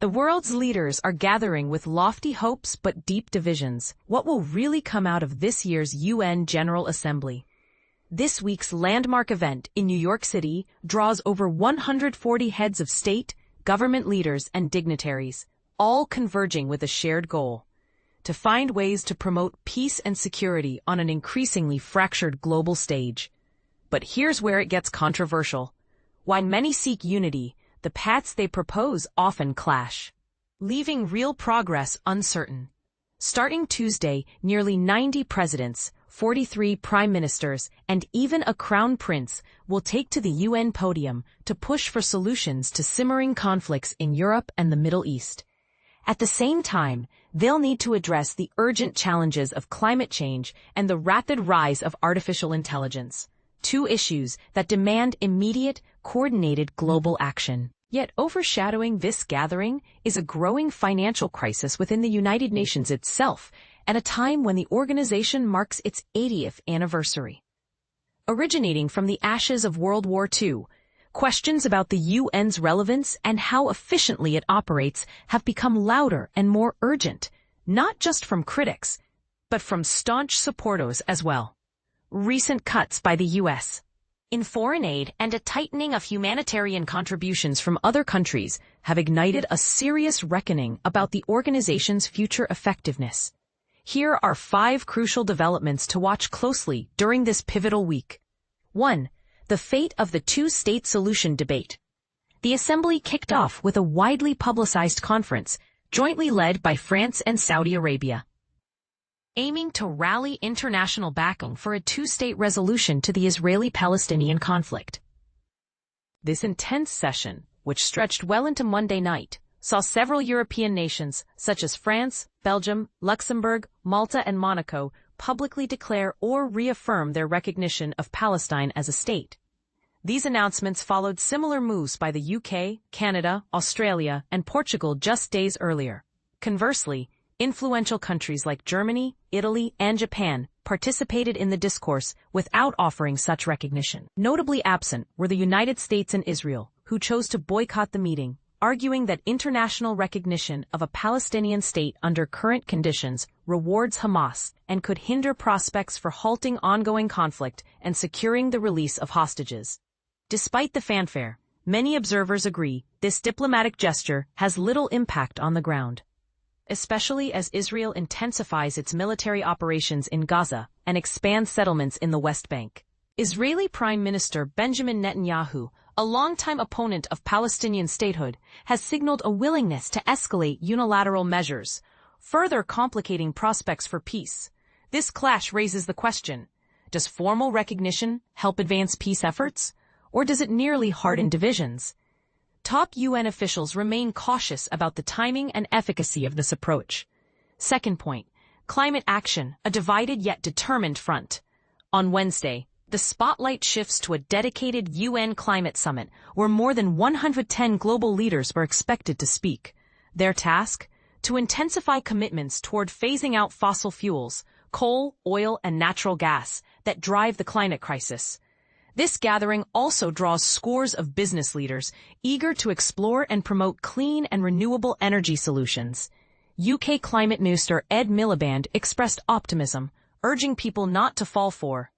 The world's leaders are gathering with lofty hopes but deep divisions. What will really come out of this year's UN General Assembly? This week's landmark event in New York City draws over 140 heads of state, government leaders, and dignitaries, all converging with a shared goal: to find ways to promote peace and security on an increasingly fractured global stage. But here's where it gets controversial. While many seek unity, the paths they propose often clash, leaving real progress uncertain. Starting Tuesday, nearly 90 presidents, 43 prime ministers, and even a crown prince will take to the UN podium to push for solutions to simmering conflicts in Europe and the Middle East. At the same time, they'll need to address the urgent challenges of climate change and the rapid rise of artificial intelligence, two issues that demand immediate, coordinated global action. Yet overshadowing this gathering is a growing financial crisis within the United Nations itself, at a time when the organization marks its 80th anniversary. Originating from the ashes of World War II, questions about the UN's relevance and how efficiently it operates have become louder and more urgent, not just from critics, but from staunch supporters as well. Recent cuts by the U.S. in foreign aid and a tightening of humanitarian contributions from other countries have ignited a serious reckoning about the organization's future effectiveness. Here are 5 crucial developments to watch closely during this pivotal week. 1. The fate of the two-state solution debate. The Assembly kicked off with a widely publicized conference, jointly led by France and Saudi Arabia, aiming to rally international backing for a two-state resolution to the Israeli-Palestinian conflict. This intense session, which stretched well into Monday night, saw several European nations, such as France, Belgium, Luxembourg, Malta, and Monaco, publicly declare or reaffirm their recognition of Palestine as a state. These announcements followed similar moves by the UK, Canada, Australia, and Portugal just days earlier. Conversely, influential countries like Germany, Italy, and Japan participated in the discourse without offering such recognition. Notably absent were the United States and Israel, who chose to boycott the meeting, arguing that international recognition of a Palestinian state under current conditions rewards Hamas and could hinder prospects for halting ongoing conflict and securing the release of hostages. Despite the fanfare, many observers agree this diplomatic gesture has little impact on the ground, especially as Israel intensifies its military operations in Gaza and expands settlements in the West Bank. Israeli Prime Minister Benjamin Netanyahu, a longtime opponent of Palestinian statehood, has signaled a willingness to escalate unilateral measures, further complicating prospects for peace. This clash raises the question: does formal recognition help advance peace efforts, or does it nearly harden divisions? Top UN officials remain cautious about the timing and efficacy of this approach. Second point, climate action, a divided yet determined front. On Wednesday, the spotlight shifts to a dedicated UN climate summit where more than 110 global leaders were expected to speak. Their task? To intensify commitments toward phasing out fossil fuels, coal, oil, and natural gas that drive the climate crisis. This gathering also draws scores of business leaders eager to explore and promote clean and renewable energy solutions. UK Climate Minister Ed Miliband expressed optimism, urging people not to fall for